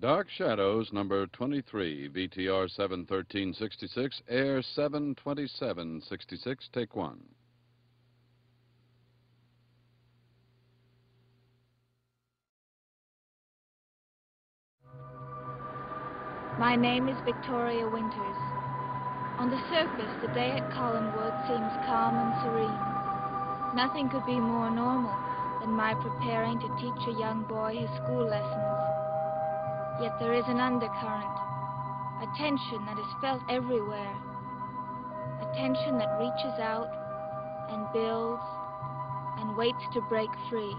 Dark Shadows, number 23, VTR 71366, air 72766, take one. My name is Victoria Winters. On the surface, the day at Collinwood seems calm and serene. Nothing could be more normal than my preparing to teach a young boy his school lessons. Yet there is an undercurrent, a tension that is felt everywhere, a tension that reaches out and builds and waits to break free.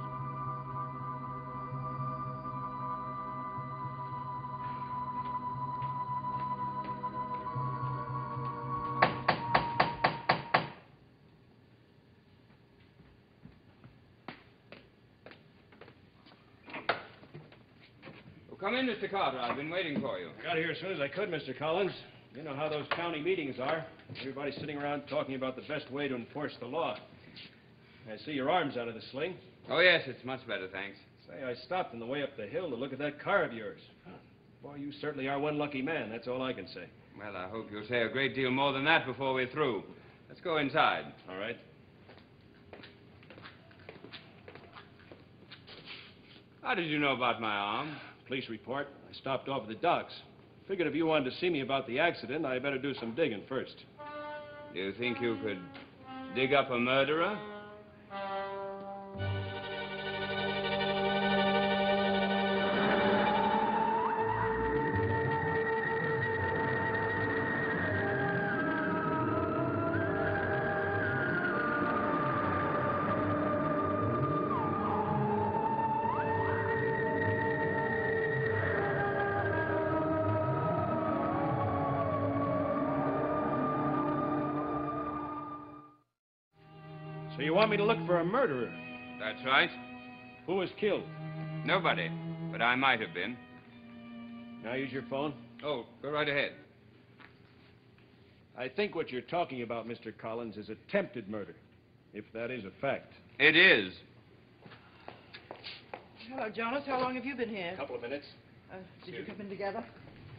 Come in, Mr. Carter. I've been waiting for you. I got here as soon as I could, Mr. Collins. You know how those county meetings are. Everybody's sitting around talking about the best way to enforce the law. I see your arm's out of the sling. Oh, yes, it's much better, thanks. Say, I stopped on the way up the hill to look at that car of yours. Boy, you certainly are one lucky man. That's all I can say. Well, I hope you'll say a great deal more than that before we're through. Let's go inside. All right. How did you know about my arm? Police report. I stopped off at the docks. Figured if you wanted to see me about the accident, I'd better do some digging first. Do you think you could dig up a murderer? So you want me to look for a murderer? That's right. Who was killed? Nobody, but I might have been. Now use your phone. Oh, go right ahead. I think what you're talking about, Mr. Collins, is attempted murder, if that is a fact. It is. Hello, Jonas. How long have you been here? A couple of minutes. Did you come in together?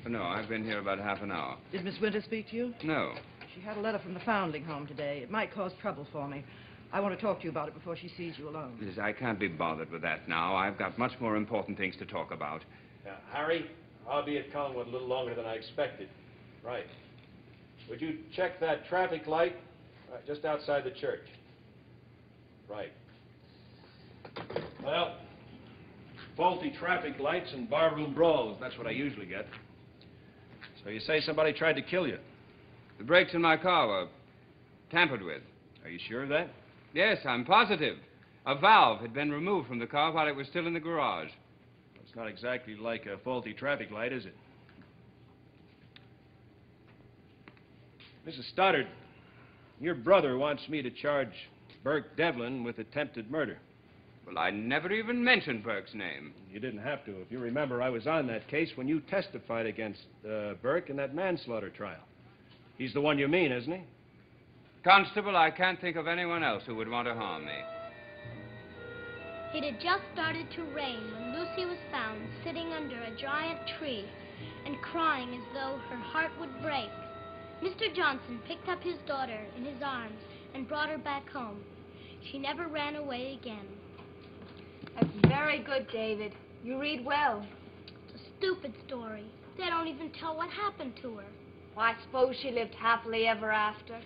No, I've been here about half an hour. Did Miss Winter speak to you? No. She had a letter from the Foundling Home today. It might cause trouble for me. I want to talk to you about it before she sees you alone. Liz, I can't be bothered with that now. I've got much more important things to talk about. Now, Harry, I'll be at Collinwood a little longer than I expected. Right. Would you check that traffic light just outside the church? Right. Well, faulty traffic lights and barroom brawls. That's what I usually get. So you say somebody tried to kill you? The brakes in my car were tampered with. Are you sure of that? Yes, I'm positive. A valve had been removed from the car while it was still in the garage. It's not exactly like a faulty traffic light, is it? Mrs. Stoddard, your brother wants me to charge Burke Devlin with attempted murder. Well, I never even mentioned Burke's name. You didn't have to. If you remember, I was on that case when you testified against Burke in that manslaughter trial. He's the one you mean, isn't he? Constable, I can't think of anyone else who would want to harm me. It had just started to rain when Lucy was found sitting under a giant tree and crying as though her heart would break. Mr. Johnson picked up his daughter in his arms and brought her back home. She never ran away again. That's very good, David. You read well. It's a stupid story. They don't even tell what happened to her. Well, I suppose she lived happily ever after.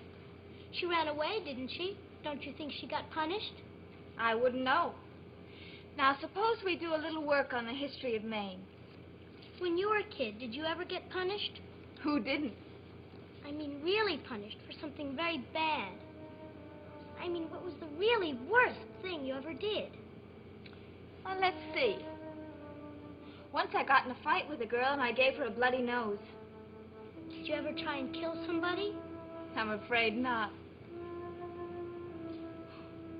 She ran away, didn't she? Don't you think she got punished? I wouldn't know. Now, suppose we do a little work on the history of Maine. When you were a kid, did you ever get punished? Who didn't? I mean, really punished for something very bad. I mean, what was the really worst thing you ever did? Well, let's see. Once I got in a fight with a girl and I gave her a bloody nose. Did you ever try and kill somebody? I'm afraid not.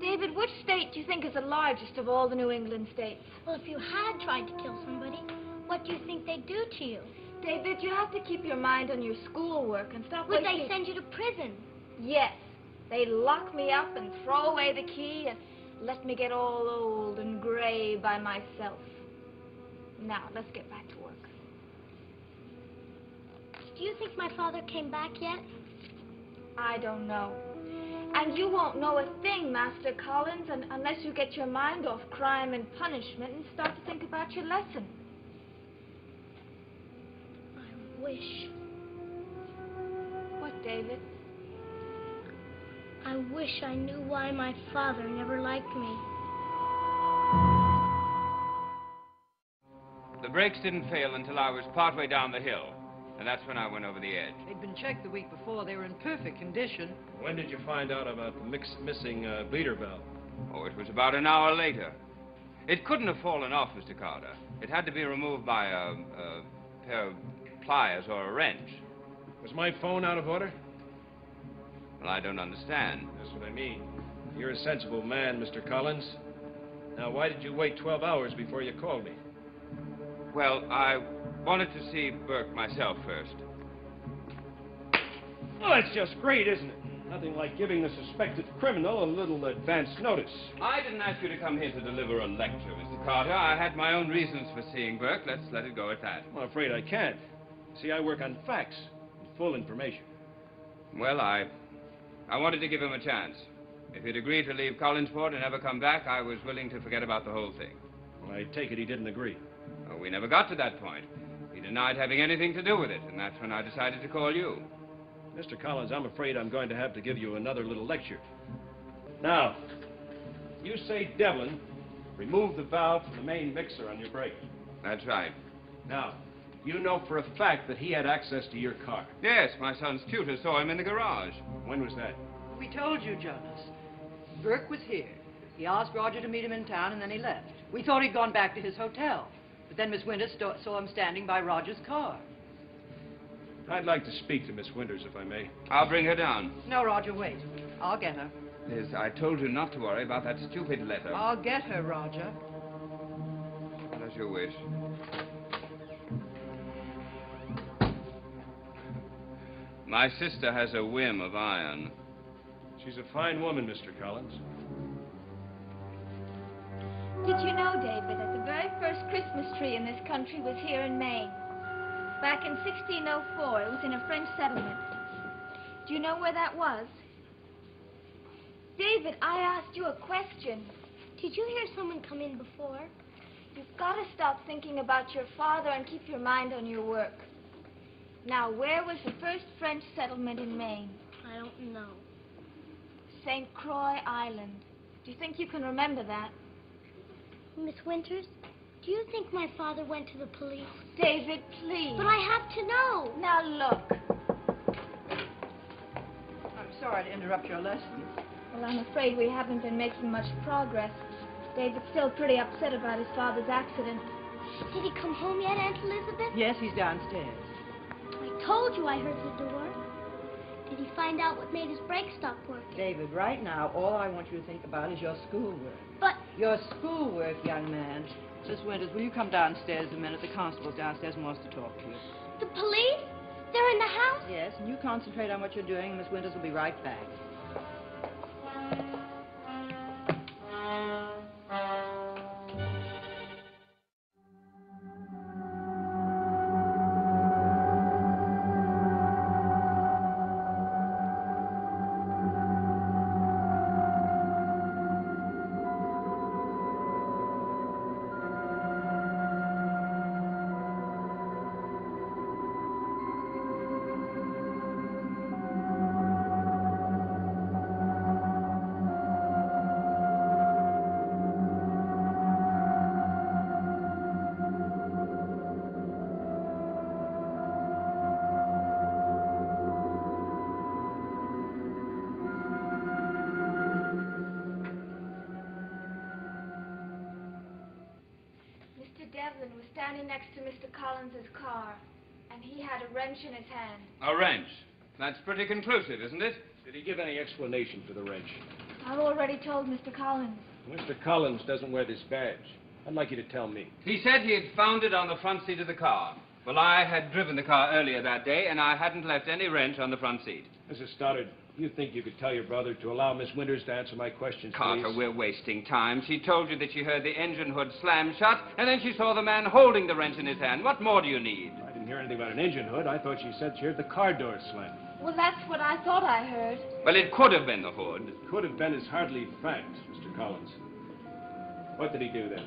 David, which state do you think is the largest of all the New England states? Well, if you had tried to kill somebody, what do you think they'd do to you? David, you have to keep your mind on your schoolwork and stop Would wasting... they send you to prison? Yes. They'd lock me up and throw away the key and let me get all old and gray by myself. Now, let's get back to work. Do you think my father came back yet? I don't know. And you won't know a thing, Master Collins, unless you get your mind off crime and punishment and start to think about your lesson. I wish. What, David? I wish I knew why my father never liked me. The brakes didn't fail until I was partway down the hill, and that's when I went over the edge. They'd been checked the week before. They were in perfect condition. When did you find out about the missing bleeder valve? Oh, it was about an hour later. It couldn't have fallen off, Mr. Carter. It had to be removed by a pair of pliers or a wrench. Was my phone out of order? Well, I don't understand. That's what I mean. You're a sensible man, Mr. Collins. Now, why did you wait 12 hours before you called me? Well, I wanted to see Burke myself first. Well, that's just great, isn't it? Nothing like giving the suspected criminal a little advance notice. I didn't ask you to come here to deliver a lecture, Mr. Carter. I had my own reasons for seeing Burke. Let's let it go at that. I'm afraid I can't. See, I work on facts, full information. Well, I wanted to give him a chance. If he'd agreed to leave Collinsport and never come back, I was willing to forget about the whole thing. Well, I take it he didn't agree. Well, we never got to that point. He denied having anything to do with it, and that's when I decided to call you. Mr. Collins, I'm afraid I'm going to have to give you another little lecture. Now, you say Devlin removed the valve from the main mixer on your brake. That's right. Now, you know for a fact that he had access to your car. Yes, my son's tutor saw him in the garage. When was that? We told you, Jonas. Burke was here. He asked Roger to meet him in town, and then he left. We thought he'd gone back to his hotel. But then Miss Winters saw him standing by Roger's car. I'd like to speak to Miss Winters, if I may. I'll bring her down. No, Roger, wait. I'll get her. Liz, I told you not to worry about that stupid letter. I'll get her, Roger. As you wish. My sister has a whim of iron. She's a fine woman, Mr. Collins. Did you know, David, that the very first Christmas tree in this country was here in Maine? Back in 1604, it was in a French settlement. Do you know where that was? David, I asked you a question. Did you hear someone come in before? You've got to stop thinking about your father and keep your mind on your work. Now, where was the first French settlement in Maine? I don't know. St. Croix Island. Do you think you can remember that? Miss Winters, do you think my father went to the police? David, please. But I have to know. Now, look. I'm sorry to interrupt your lesson. Well, I'm afraid we haven't been making much progress. David's still pretty upset about his father's accident. Did he come home yet, Aunt Elizabeth? Yes, he's downstairs. I told you I heard the door. Did he find out what made his brake stop working? David, right now, all I want you to think about is your schoolwork. But Your schoolwork, young man. Miss Winters, will you come downstairs a minute? The constable's downstairs and wants to talk to you. the police? They're in the house? Yes, and you concentrate on what you're doing, and Miss Winters will be right back. Devlin was standing next to Mr. Collins's car, and he had a wrench in his hand. A wrench. That's pretty conclusive, isn't it? Did he give any explanation for the wrench? I've already told Mr. Collins. Mr. Collins doesn't wear this badge. I'd like you to tell me. He said he had found it on the front seat of the car. Well, I had driven the car earlier that day, and I hadn't left any wrench on the front seat. This has started You think you could tell your brother to allow Miss Winters to answer my questions, Carter, please? we're wasting time. She told you that she heard the engine hood slam shut, and then she saw the man holding the wrench in his hand. What more do you need? I didn't hear anything about an engine hood. I thought she said she heard the car door slam. Well, that's what I thought I heard. Well, it could have been the hood. It could have been is hardly fact, Mr. Collins. What did he do then?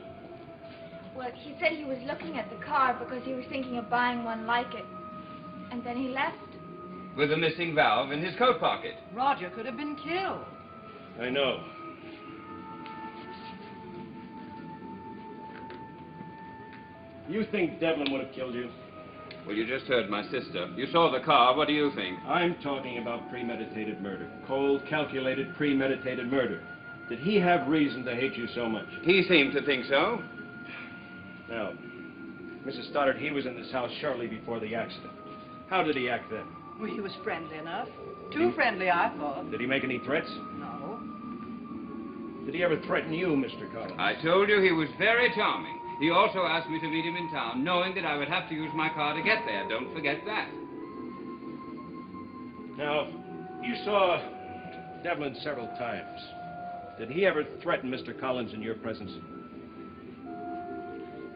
Well, he said he was looking at the car because he was thinking of buying one like it. And then he left. With the missing valve in his coat pocket. Roger could have been killed. I know. You think Devlin would have killed you? Well, you just heard my sister. You saw the car. What do you think? I'm talking about premeditated murder. Cold, calculated, premeditated murder. Did he have reason to hate you so much? He seemed to think so. Now, Mrs. Stoddard, he was in this house shortly before the accident. How did he act then? Well, he was friendly enough. Too friendly, I thought. Did he make any threats? No. Did he ever threaten you, Mr. Collins? I told you he was very charming. He also asked me to meet him in town, knowing that I would have to use my car to get there. Don't forget that. Now, you saw Devlin several times. Did he ever threaten Mr. Collins in your presence?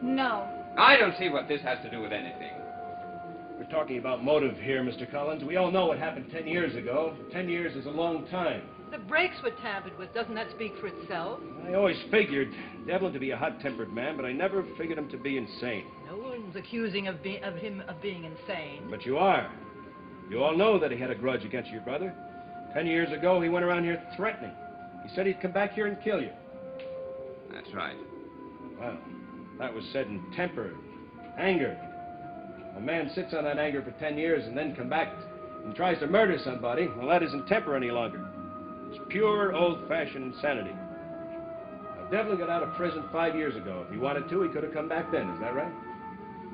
No. I don't see what this has to do with anything. We're talking about motive here, Mr. Collins. We all know what happened 10 years ago. 10 years is a long time. The brakes were tampered with. Doesn't that speak for itself? I always figured Devlin to be a hot-tempered man, but I never figured him to be insane. No one's accusing him of being insane. But you are. You all know that he had a grudge against your brother. 10 years ago, he went around here threatening. He said he'd come back here and kill you. That's right. Well, that was said in temper, anger. A man sits on that anger for 10 years and then come back and tries to murder somebody. Well, that isn't temper any longer. It's pure, old-fashioned insanity. Now, Devlin got out of prison 5 years ago. If he wanted to, he could have come back then. Is that right?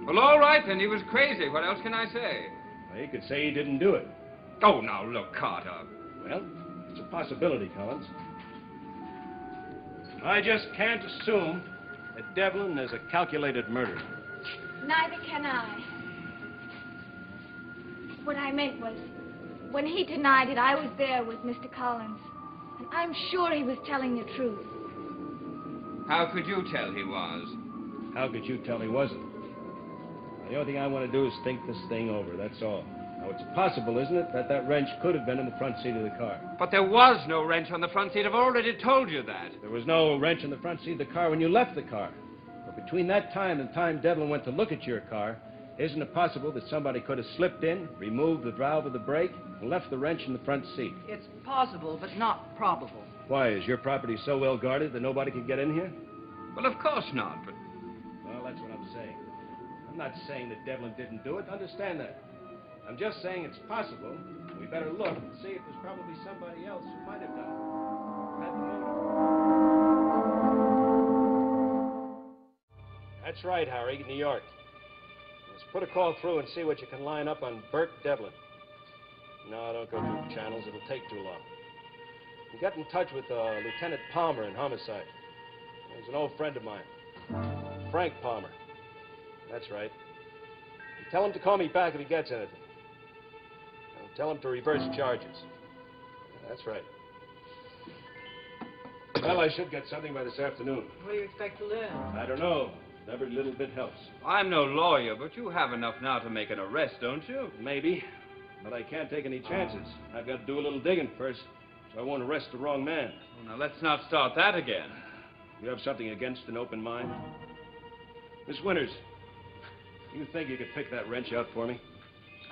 Well, all right, then. He was crazy. What else can I say? Well, he could say he didn't do it. Oh, now, look, Carter. Well, it's a possibility, Collins. I just can't assume that Devlin is a calculated murderer. Neither can I. What I meant was, when he denied it, I was there with Mr. Collins. And I'm sure he was telling the truth. How could you tell he was? How could you tell he wasn't? The only thing I want to do is think this thing over, that's all. Now, it's possible, isn't it, that that wrench could have been in the front seat of the car. But there was no wrench on the front seat. I've already told you that. There was no wrench in the front seat of the car when you left the car. But between that time and the time Devlin went to look at your car, isn't it possible that somebody could have slipped in, removed the valve of the brake, and left the wrench in the front seat? It's possible, but not probable. Why, is your property so well guarded that nobody could get in here? Well, of course not, but... Well, that's what I'm saying. I'm not saying that Devlin didn't do it. Understand that. I'm just saying it's possible. We better look and see if there's probably somebody else who might have done it. Who had the motive. That's right, Harry, New York. Let's put a call through and see what you can line up on Bert Devlin. No, don't go through the channels. It'll take too long. You get in touch with Lieutenant Palmer in homicide. He's an old friend of mine. Frank Palmer. That's right. And tell him to call me back if he gets anything. And tell him to reverse charges. That's right. Well, I should get something by this afternoon. What do you expect to learn? I don't know. Every little bit helps. I'm no lawyer, but you have enough now to make an arrest, don't you? Maybe. But I can't take any chances. I've got to do a little digging first, so I won't arrest the wrong man. Well, now, let's not start that again. You have something against an open mind? Miss Winters, you think you could pick that wrench out for me?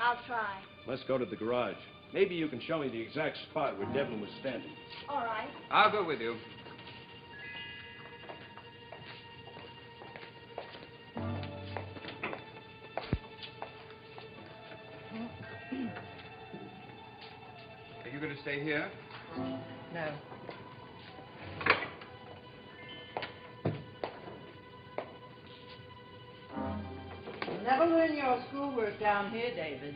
I'll try. Let's go to the garage. Maybe you can show me the exact spot where Devlin was standing. All right. I'll go with you. Are you going to stay here? No. You'll never learn your schoolwork down here, David.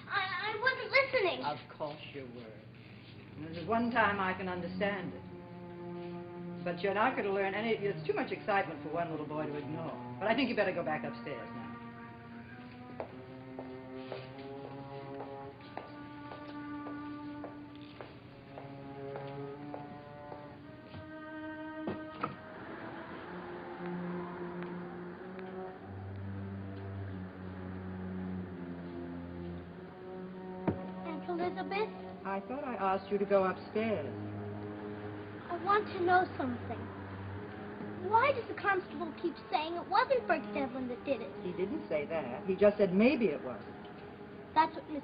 I wasn't listening. Of course you were. And there's one time I can understand it. But you're not going to learn any... It's too much excitement for one little boy to ignore. But I think you better go back upstairs now. Aunt Elizabeth, I thought I asked you to go upstairs. I want to know something. Why does the constable keep saying it wasn't Burke Devlin that did it? He didn't say that. He just said maybe it wasn't. That's what Miss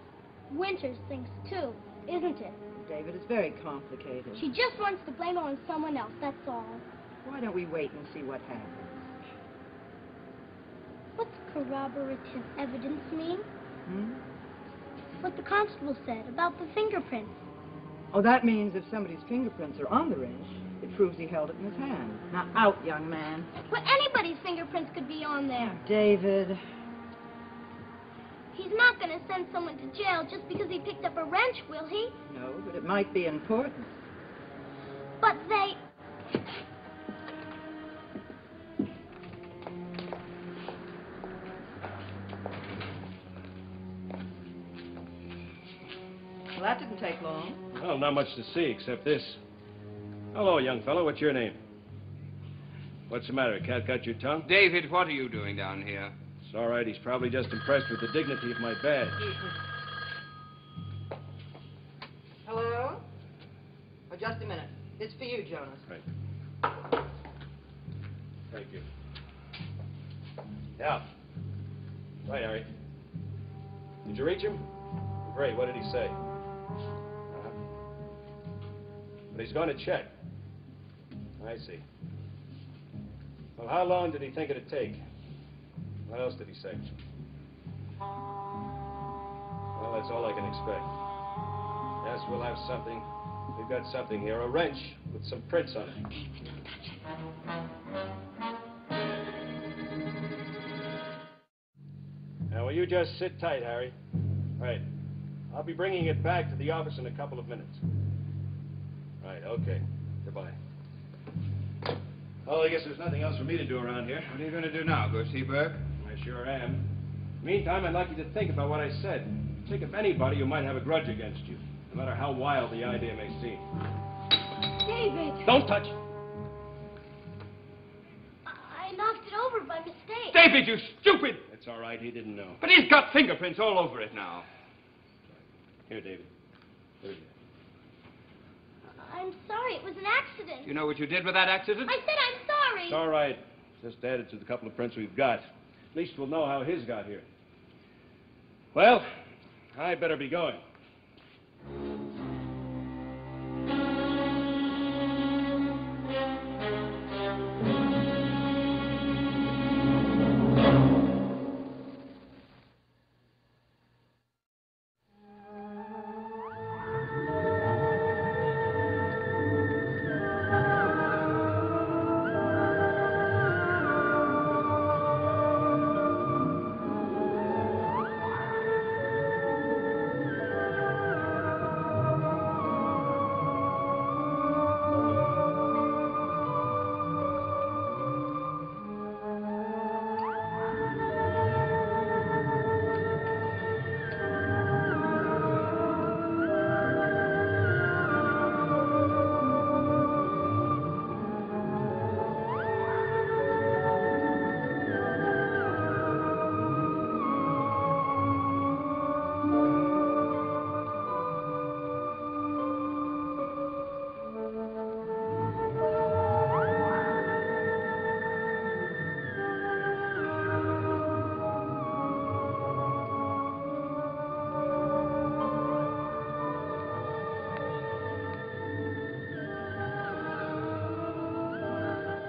Winters thinks, too, isn't it? David, it's very complicated. She just wants to blame it on someone else, that's all. Why don't we wait and see what happens? What's corroborative evidence mean? Hmm? What the constable said about the fingerprints. Oh, that means if somebody's fingerprints are on the wrench, it proves he held it in his hand. Now, out, young man. Well, anybody's fingerprints could be on there. David. He's not going to send someone to jail just because he picked up a wrench, will he? No, but it might be important. But they... Well, that didn't take long. Well, not much to see except this. Hello, young fellow. What's your name? What's the matter? Cat got your tongue? David, what are you doing down here? It's all right. He's probably just impressed with the dignity of my badge. Hello? Oh, just a minute. It's for you, Jonas. Right. Thank you. Yeah. Hi, Harry. Did you reach him? Great. What did he say? But he's going to check. I see. Well, how long did he think it'd take? What else did he say? Well, that's all I can expect. Yes, we'll have something. We've got something here. A wrench with some prints on it. David, don't touch it. Now, will you just sit tight, Harry? Right. I'll be bringing it back to the office in a couple of minutes. Right, okay. Goodbye. Well, I guess there's nothing else for me to do around here. What are you going to do now? Go see Burke? I sure am. Meantime, I'd like you to think about what I said. Think of anybody who might have a grudge against you, no matter how wild the idea may seem. David! Don't touch! I knocked it over by mistake. David, you stupid! It's all right. He didn't know. But he's got fingerprints all over it now. Here, David. Here it is. I'm sorry, it was an accident. You know what you did with that accident? I said I'm sorry. It's all right. Just added to the couple of prints we've got. At least we'll know how his got here. Well, I better be going.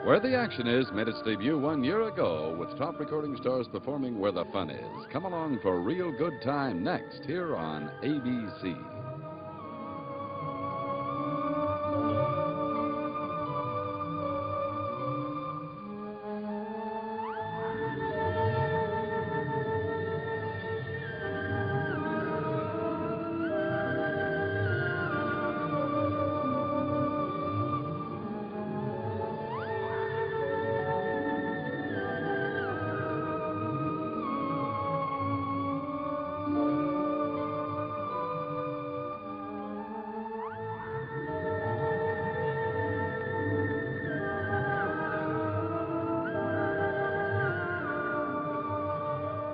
Where the Action Is made its debut 1 year ago with top recording stars performing Where the Fun Is. Come along for a real good time next here on ABC.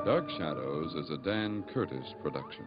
Dark Shadows is a Dan Curtis production.